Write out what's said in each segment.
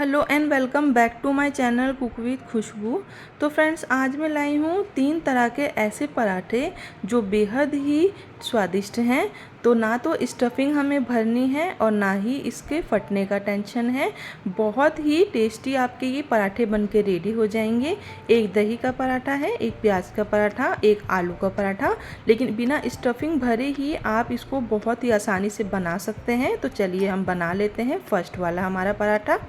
Hello and welcome back to my channel cook with Khushboo. तो friends, आज मैं लाई हूँ 3 तरह के ऐसे पराठे जो बेहद ही स्वादिष्ट हैं। तो ना तो स्टफिंग हमें भरनी है और ना ही इसके फटने का टेंशन है। बहुत ही टेस्टी आपके ये पराठे बन के रेडी हो जाएंगे। एक दही का पराठा है, एक प्याज का पराठा, एक आलू का पराठा, लेकिन बिना स्टफिंग भरे ही आप इसको बहुत ही आसानी से बना सकते हैं। तो चलिए हम बना लेते हैं फर्स्ट वाला हमारा पराठा।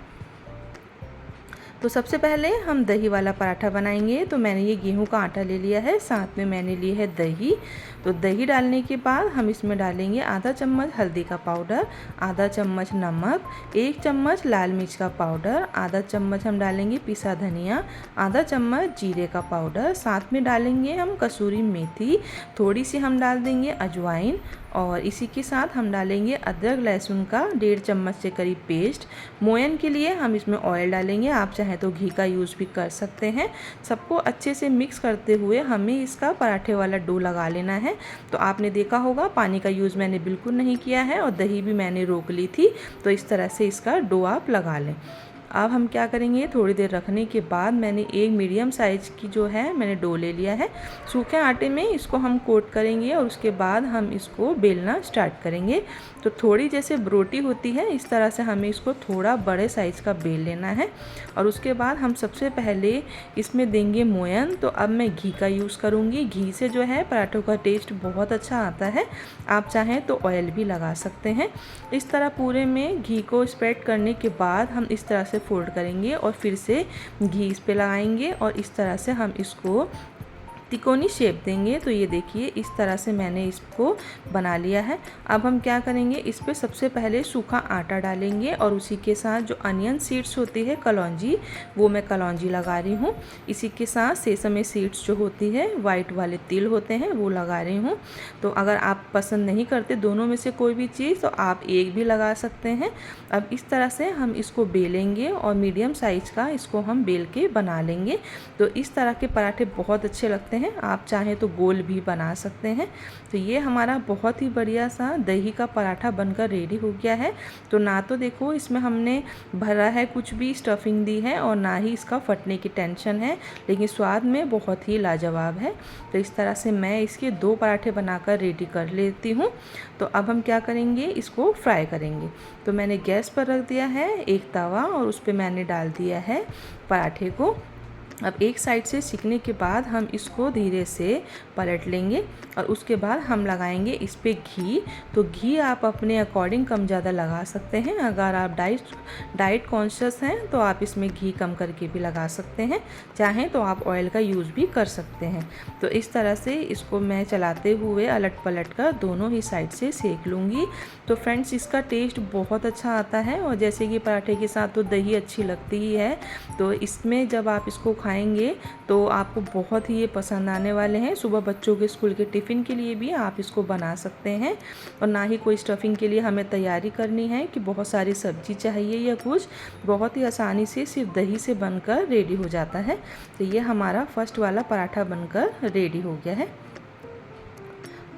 तो सबसे पहले हम दही वाला पराठा बनाएंगे। तो मैंने ये गेहूं का आटा ले लिया है, साथ में मैंने ली है दही। तो दही डालने के बाद हम इसमें डालेंगे आधा चम्मच हल्दी का पाउडर, आधा चम्मच नमक, 1 चम्मच लाल मिर्च का पाउडर, आधा चम्मच हम डालेंगे पिसा धनिया, आधा चम्मच जीरे का पाउडर, साथ में डालेंगे हम कसूरी मेथी, थोड़ी सी हम डाल देंगे अजवाइन, और इसी के साथ हम डालेंगे अदरक लहसुन का 1.5 चम्मच से करीब पेस्ट। मोयन के लिए हम इसमें ऑयल डालेंगे, आप चाहें तो घी का यूज़ भी कर सकते हैं। सबको अच्छे से मिक्स करते हुए हमें इसका पराठे वाला डो लगा लेना है। तो आपने देखा होगा पानी का यूज़ मैंने बिल्कुल नहीं किया है और दही भी मैंने रोक ली थी। तो इस तरह से इसका डो आप लगा लें। अब हम क्या करेंगे, थोड़ी देर रखने के बाद मैंने एक मीडियम साइज़ की जो है मैंने डो ले लिया है। सूखे आटे में इसको हम कोट करेंगे और उसके बाद हम इसको बेलना स्टार्ट करेंगे। तो थोड़ी जैसे रोटी होती है इस तरह से हमें इसको थोड़ा बड़े साइज़ का बेल लेना है। और उसके बाद हम सबसे पहले इसमें देंगे मोयन। तो अब मैं घी का यूज़ करूँगी। घी से जो है पराठों का टेस्ट बहुत अच्छा आता है। आप चाहें तो ऑयल भी लगा सकते हैं। इस तरह पूरे में घी को स्प्रेड करने के बाद हम इस तरह से फोल्ड करेंगे और फिर से घी इस पे लगाएंगे और इस तरह से हम इसको तिकोनी शेप देंगे। तो ये देखिए इस तरह से मैंने इसको बना लिया है। अब हम क्या करेंगे, इस पे सबसे पहले सूखा आटा डालेंगे और उसी के साथ जो अनियन सीड्स होती है कलौंजी, वो मैं कलौंजी लगा रही हूँ। इसी के साथ सेसमे सीड्स जो होती है, वाइट वाले तिल होते हैं, वो लगा रही हूँ। तो अगर आप पसंद नहीं करते दोनों में से कोई भी चीज़ तो आप एक भी लगा सकते हैं। अब इस तरह से हम इसको बेलेंगे और मीडियम साइज़ का इसको हम बेल के बना लेंगे। तो इस तरह के पराठे बहुत अच्छे लगते हैं। आप चाहें तो गोल भी बना सकते हैं। तो ये हमारा बहुत ही बढ़िया सा दही का पराठा बनकर रेडी हो गया है। तो ना तो देखो इसमें हमने भरा है कुछ भी स्टफिंग दी है और ना ही इसका फटने की टेंशन है, लेकिन स्वाद में बहुत ही लाजवाब है। तो इस तरह से मैं इसके 2 पराठे बनाकर रेडी कर लेती हूँ। तो अब हम क्या करेंगे, इसको फ्राई करेंगे। तो मैंने गैस पर रख दिया है एक तवा और उस पर मैंने डाल दिया है पराठे को। अब एक साइड से सिकने के बाद हम इसको धीरे से पलट लेंगे और उसके बाद हम लगाएंगे इस पे घी। तो घी आप अपने अकॉर्डिंग कम ज़्यादा लगा सकते हैं। अगर आप डाइट कॉन्शियस हैं तो आप इसमें घी कम करके भी लगा सकते हैं, चाहें तो आप ऑयल का यूज़ भी कर सकते हैं। तो इस तरह से इसको मैं चलाते हुए अलट पलट कर दोनों ही साइड से सेक लूँगी। तो फ्रेंड्स, इसका टेस्ट बहुत अच्छा आता है और जैसे कि पराठे के साथ तो दही अच्छी लगती ही है, तो इसमें जब आप इसको खाएंगे तो आपको बहुत ही ये पसंद आने वाले हैं। सुबह बच्चों के स्कूल के टिफ़िन के लिए भी आप इसको बना सकते हैं और ना ही कोई स्टफिंग के लिए हमें तैयारी करनी है कि बहुत सारी सब्जी चाहिए या कुछ। बहुत ही आसानी से सिर्फ दही से बनकर रेडी हो जाता है। तो ये हमारा फर्स्ट वाला पराठा बनकर रेडी हो गया है।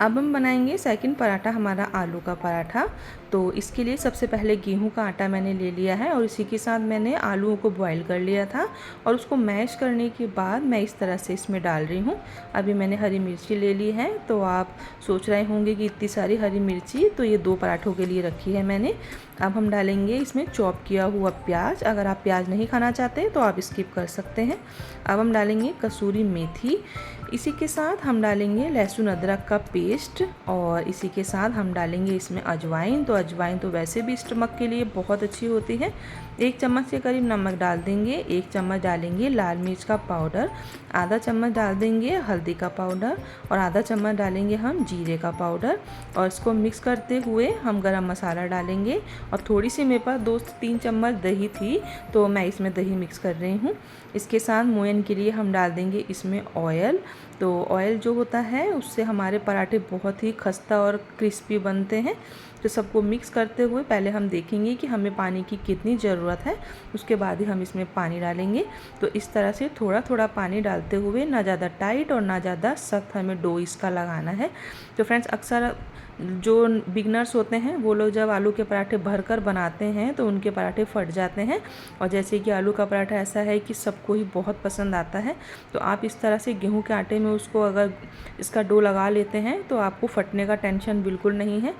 अब हम बनाएंगे सेकंड पराठा, हमारा आलू का पराठा। तो इसके लिए सबसे पहले गेहूं का आटा मैंने ले लिया है और इसी के साथ मैंने आलूओं को बॉईल कर लिया था और उसको मैश करने के बाद मैं इस तरह से इसमें डाल रही हूँ। अभी मैंने हरी मिर्ची ले ली है। तो आप सोच रहे होंगे कि इतनी सारी हरी मिर्ची, तो ये 2 पराठों के लिए रखी है मैंने। अब हम डालेंगे इसमें चॉप किया हुआ प्याज। अगर आप प्याज नहीं खाना चाहते तो आप स्किप कर सकते हैं। अब हम डालेंगे कसूरी मेथी। इसी के साथ हम डालेंगे लहसुन अदरक का पेस्ट और इसी के साथ हम डालेंगे इसमें अजवाइन। तो अजवाइन तो वैसे भी स्टमक के लिए बहुत अच्छी होती है। 1 चम्मच के करीब नमक डाल देंगे, 1 चम्मच डालेंगे लाल मिर्च का पाउडर, आधा चम्मच डाल देंगे हल्दी का पाउडर और आधा चम्मच डालेंगे हम जीरे का पाउडर। और इसको मिक्स करते हुए हम गरम मसाला डालेंगे और थोड़ी सी मेरे पास 2 से 3 चम्मच दही थी तो मैं इसमें दही मिक्स कर रही हूँ। इसके साथ मोयन के लिए हम डाल देंगे इसमें ऑयल। तो ऑयल जो होता है उससे हमारे पराठे बहुत ही खस्ता और क्रिस्पी बनते हैं। तो सबको मिक्स करते हुए पहले हम देखेंगे कि हमें पानी की कितनी ज़रूरत है, उसके बाद ही हम इसमें पानी डालेंगे। तो इस तरह से थोड़ा थोड़ा पानी डालते हुए, ना ज़्यादा टाइट और ना ज़्यादा सख्त हमें डो इसका लगाना है। तो फ्रेंड्स अक्सर जो बिगनर्स होते हैं वो लोग जब आलू के पराठे भरकर बनाते हैं तो उनके पराठे फट जाते हैं, और जैसे कि आलू का पराठा ऐसा है कि सबको ही बहुत पसंद आता है। तो आप इस तरह से गेहूं के आटे में उसको अगर इसका डो लगा लेते हैं तो आपको फटने का टेंशन बिल्कुल नहीं है।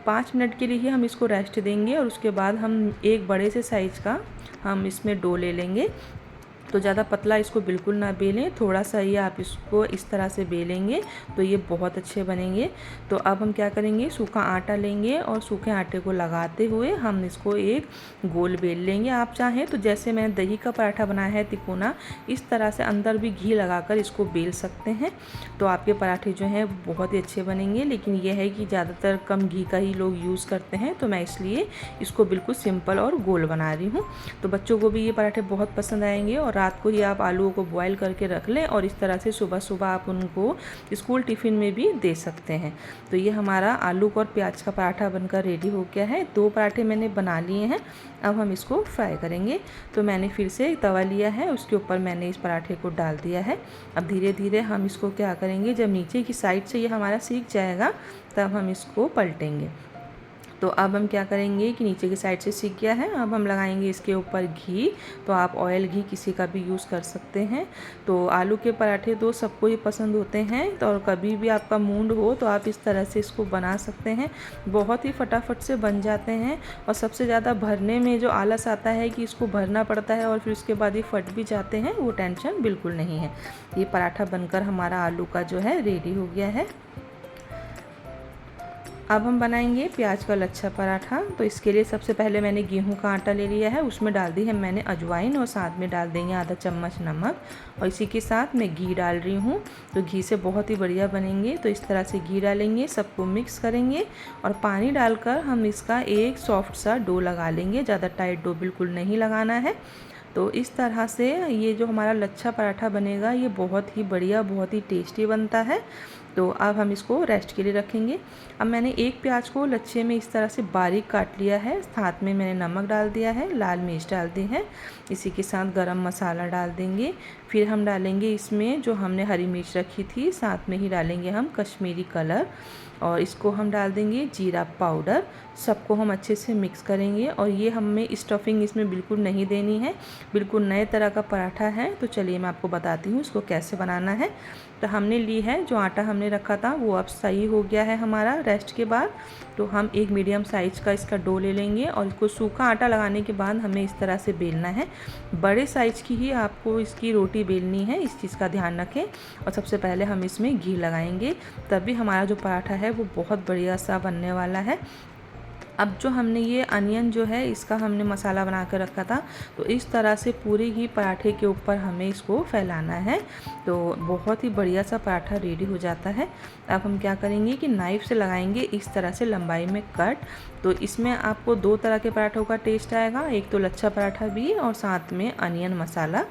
5 मिनट के लिए ही हम इसको रेस्ट देंगे और उसके बाद हम एक बड़े से साइज़ का हम इसमें डो ले लेंगे। तो ज़्यादा पतला इसको बिल्कुल ना बेलें, थोड़ा सा ही आप इसको इस तरह से बेलेंगे तो ये बहुत अच्छे बनेंगे। तो अब हम क्या करेंगे, सूखा आटा लेंगे और सूखे आटे को लगाते हुए हम इसको एक गोल बेल लेंगे। आप चाहें तो जैसे मैंने दही का पराठा बनाया है तिकोना, इस तरह से अंदर भी घी लगाकर इसको बेल सकते हैं। तो आपके पराठे जो हैं बहुत ही अच्छे बनेंगे। लेकिन यह है कि ज़्यादातर कम घी का ही लोग यूज़ करते हैं, तो मैं इसलिए इसको बिल्कुल सिंपल और गोल बना रही हूँ। तो बच्चों को भी ये पराठे बहुत पसंद आएंगे। और रात को ही आप आलूओं को बॉईल करके रख लें और इस तरह से सुबह सुबह आप उनको स्कूल टिफ़िन में भी दे सकते हैं। तो ये हमारा आलू और प्याज का पराठा बनकर रेडी हो गया है। 2 पराठे मैंने बना लिए हैं, अब हम इसको फ्राई करेंगे। तो मैंने फिर से तवा लिया है, उसके ऊपर मैंने इस पराठे को डाल दिया है। अब धीरे धीरे हम इसको क्या करेंगे, जब नीचे की साइड से ये हमारा सीख जाएगा तब हम इसको पलटेंगे। तो अब हम क्या करेंगे कि नीचे की साइड से सीख गया है, अब हम लगाएंगे इसके ऊपर घी। तो आप ऑयल घी किसी का भी यूज़ कर सकते हैं। तो आलू के पराठे तो सबको ही पसंद होते हैं, तो और कभी भी आपका मूड हो तो आप इस तरह से इसको बना सकते हैं। बहुत ही फटाफट से बन जाते हैं। और सबसे ज़्यादा भरने में जो आलस आता है कि इसको भरना पड़ता है और फिर उसके बाद ये फट भी जाते हैं, वो टेंशन बिल्कुल नहीं है। ये पराठा बनकर हमारा आलू का जो है रेडी हो गया है। अब हम बनाएंगे प्याज का लच्छा पराठा। तो इसके लिए सबसे पहले मैंने गेहूं का आटा ले लिया है, उसमें डाल दी है मैंने अजवाइन और साथ में डाल देंगे आधा चम्मच नमक, और इसी के साथ मैं घी डाल रही हूँ। तो घी से बहुत ही बढ़िया बनेंगे। तो इस तरह से घी डालेंगे, सबको मिक्स करेंगे और पानी डालकर हम इसका एक सॉफ्ट सा डो लगा लेंगे। ज़्यादा टाइट डो बिल्कुल नहीं लगाना है। तो इस तरह से ये जो हमारा लच्छा पराठा बनेगा ये बहुत ही बढ़िया, बहुत ही टेस्टी बनता है। तो अब हम इसको रेस्ट के लिए रखेंगे। अब मैंने एक प्याज को लच्छे में इस तरह से बारीक काट लिया है, साथ में मैंने नमक डाल दिया है, लाल मिर्च डाल दी है, इसी के साथ गरम मसाला डाल देंगे। फिर हम डालेंगे इसमें जो हमने हरी मिर्च रखी थी, साथ में ही डालेंगे हम कश्मीरी कलर, और इसको हम डाल देंगे जीरा पाउडर। सबको हम अच्छे से मिक्स करेंगे। और ये हमें स्टफिंग इसमें बिल्कुल नहीं देनी है, बिल्कुल नए तरह का पराठा है। तो चलिए मैं आपको बताती हूँ इसको कैसे बनाना है। तो हमने ली है, जो आटा हमने रखा था वो अब सही हो गया है हमारा रेस्ट के बाद। तो हम एक मीडियम साइज़ का इसका डो ले लेंगे और इसको सूखा आटा लगाने के बाद हमें इस तरह से बेलना है। बड़े साइज़ की ही आपको इसकी रोटी बेलनी है, इस चीज़ का ध्यान रखें। और सबसे पहले हम इसमें घी लगाएंगे, तभी हमारा जो पराठा है वो बहुत बढ़िया सा बनने वाला है। अब जो हमने ये अनियन जो है इसका हमने मसाला बना कर रखा था, तो इस तरह से पूरे ही पराठे के ऊपर हमें इसको फैलाना है। तो बहुत ही बढ़िया सा पराठा रेडी हो जाता है। अब हम क्या करेंगे कि नाइफ़ से लगाएंगे इस तरह से लंबाई में कट। तो इसमें आपको 2 तरह के पराठों का टेस्ट आएगा, एक तो लच्छा पराठा भी और साथ में अनियन मसाला।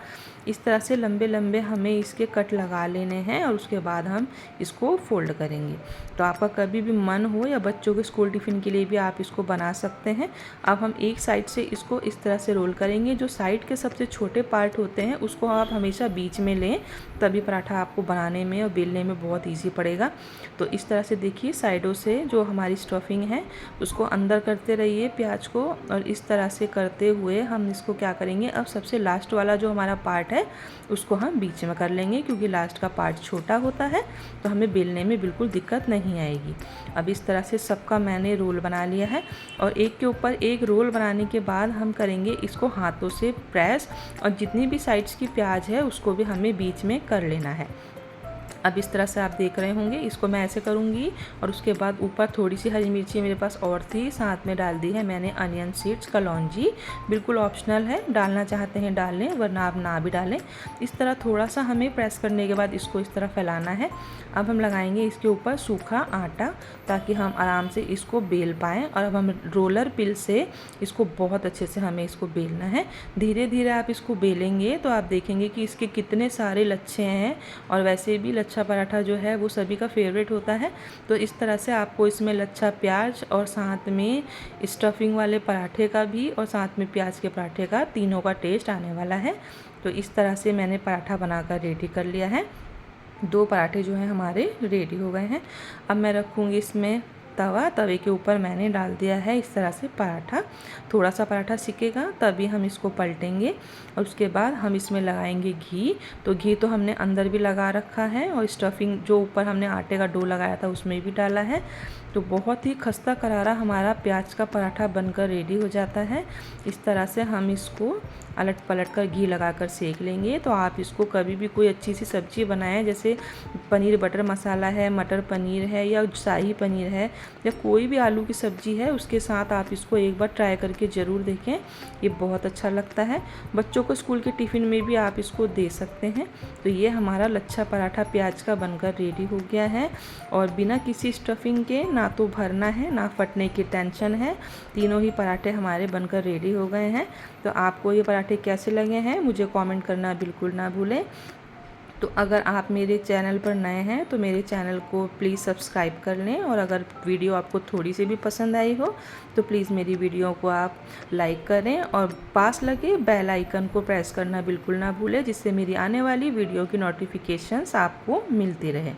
इस तरह से लंबे लंबे हमें इसके कट लगा लेने हैं और उसके बाद हम इसको फोल्ड करेंगे। तो आपका कभी भी मन हो या बच्चों के स्कूल टिफ़िन के लिए भी आप इसको बना सकते हैं। अब हम एक साइड से इसको इस तरह से रोल करेंगे। जो साइड के सबसे छोटे पार्ट होते हैं उसको आप हमेशा बीच में लें, तभी पराठा आपको बनाने में और बेलने में बहुत ईजी पड़ेगा। तो इस तरह से देखिए साइडों से जो हमारी स्टफिंग है उसको अंदर करते रहिए प्याज को, और इस तरह से करते हुए हम इसको क्या करेंगे, अब सबसे लास्ट वाला जो हमारा पार्ट है उसको हम बीच में कर लेंगे, क्योंकि लास्ट का पार्ट छोटा होता है तो हमें बेलने में बिल्कुल दिक्कत नहीं आएगी। अब इस तरह से सबका मैंने रोल बना लिया है, और एक के ऊपर एक रोल बनाने के बाद हम करेंगे इसको हाथों से प्रेस, और जितनी भी साइड्स की प्याज है उसको भी हमें बीच में कर लेना है। अब इस तरह से आप देख रहे होंगे, इसको मैं ऐसे करूँगी और उसके बाद ऊपर थोड़ी सी हरी मिर्ची मेरे पास और थी, साथ में डाल दी है मैंने अनियन सीड्स, कलौंजी, बिल्कुल ऑप्शनल है, डालना चाहते हैं डाल लें वरना आप ना भी डालें। इस तरह थोड़ा सा हमें प्रेस करने के बाद इसको इस तरह फैलाना है। अब हम लगाएंगे इसके ऊपर सूखा आटा ताकि हम आराम से इसको बेल पाएँ। और अब हम रोलर पिल से इसको बहुत अच्छे से हमें इसको बेलना है। धीरे धीरे आप इसको बेलेंगे तो आप देखेंगे कि इसके कितने सारे लच्छे हैं, और वैसे भी लच्छा लच्छा पराठा जो है वो सभी का फेवरेट होता है। तो इस तरह से आपको इसमें लच्छा प्याज और साथ में स्टफिंग वाले पराठे का भी और साथ में प्याज के पराठे का, तीनों का टेस्ट आने वाला है। तो इस तरह से मैंने पराठा बनाकर रेडी कर लिया है। 2 पराठे जो हैं हमारे रेडी हो गए हैं। अब मैं रखूँगी इसमें तवे के ऊपर मैंने डाल दिया है इस तरह से पराठा। थोड़ा सा पराठा सिकेगा तभी हम इसको पलटेंगे और उसके बाद हम इसमें लगाएंगे घी। तो घी तो हमने अंदर भी लगा रखा है और स्टफिंग जो ऊपर हमने आटे का डो लगाया था उसमें भी डाला है। तो बहुत ही खस्ता करारा हमारा प्याज का पराठा बनकर रेडी हो जाता है। इस तरह से हम इसको अलट पलट कर घी लगाकर सेक लेंगे। तो आप इसको कभी भी कोई अच्छी सी सब्ज़ी बनाएं, जैसे पनीर बटर मसाला है, मटर पनीर है या शाही पनीर है या कोई भी आलू की सब्ज़ी है, उसके साथ आप इसको एक बार ट्राई करके ज़रूर देखें। ये बहुत अच्छा लगता है। बच्चों को स्कूल के टिफ़िन में भी आप इसको दे सकते हैं। तो ये हमारा लच्छा पराठा प्याज का बनकर रेडी हो गया है और बिना किसी स्टफिंग के, ना तो भरना है ना फटने की टेंशन है। तीनों ही पराठे हमारे बनकर रेडी हो गए हैं। तो आपको ये पराठे कैसे लगे हैं मुझे कमेंट करना बिल्कुल ना भूलें। तो अगर आप मेरे चैनल पर नए हैं तो मेरे चैनल को प्लीज़ सब्सक्राइब कर लें और अगर वीडियो आपको थोड़ी सी भी पसंद आई हो तो प्लीज़ मेरी वीडियो को आप लाइक करें और पास लगे बेल आइकन को प्रेस करना बिल्कुल ना भूलें, जिससे मेरी आने वाली वीडियो की नोटिफिकेशंस आपको मिलती रहे।